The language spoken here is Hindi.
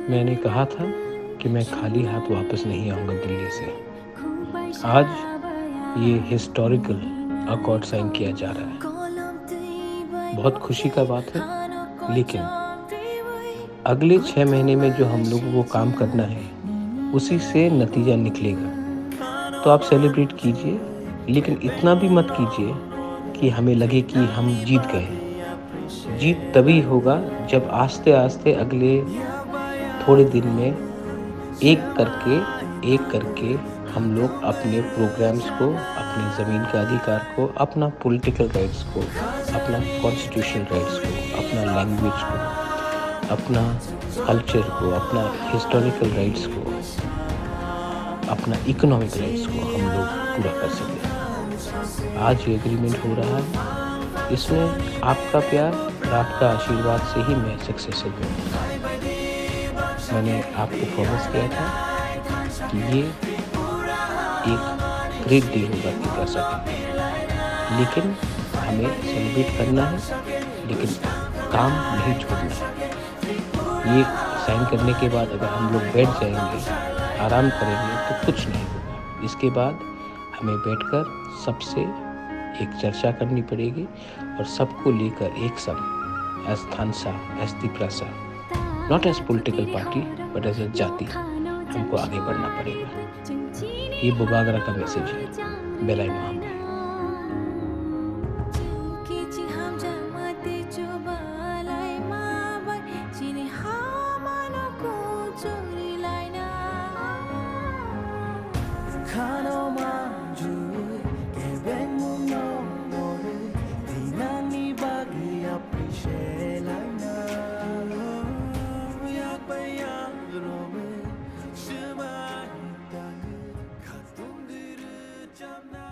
मैंने कहा था कि मैं खाली हाथ वापस नहीं आऊँगा दिल्ली से। आज ये हिस्टोरिकल अकॉर्ड साइन किया जा रहा है। बहुत खुशी का बात है, लेकिन अगले 6 महीने में जो हम लोगों को काम करना है, उसी से नतीजा निकलेगा। तो आप सेलिब्रेट कीजिए, लेकिन इतना भी मत कीजिए कि हमें लगे कि हम जीत गए हैं। जीत तभी होगा जब आस्ते-आस्ते अगले थोड़े दिन में एक करके एक करके हम लोग अपने प्रोग्राम्स को, अपने ज़मीन के अधिकार को, अपना पॉलिटिकल राइट्स को, अपना कॉन्स्टिट्यूशनल राइट्स को, अपना लैंग्वेज को, अपना कल्चर को, अपना हिस्टोरिकल राइट्स को, अपना इकोनॉमिक राइट्स को हम लोग पूरा कर सकें। आज ये एग्रीमेंट हो रहा है, इसमें आपका प्यार और आपका आशीर्वाद से ही मैं सक्सेसफुल हूँ। मैंने आपको प्रॉमिस किया था कि ये एक ग्रेट डे होगा पिकासा के लिए, लेकिन हमें सेलिब्रेट करना है, लेकिन काम नहीं छोड़ना है। ये साइन करने के बाद अगर हम लोग बैठ जाएंगे, आराम करेंगे तो कुछ नहीं होगा। इसके बाद हमें बैठकर सबसे एक चर्चा करनी पड़ेगी और सबको लेकर एक संग एज थानसा, as Tiprasa, not as political party but as a जाति हमको आगे बढ़ना पड़ेगा। ये बुबागरा का मैसेज है। बेलाई मोहम्मद। Jump now.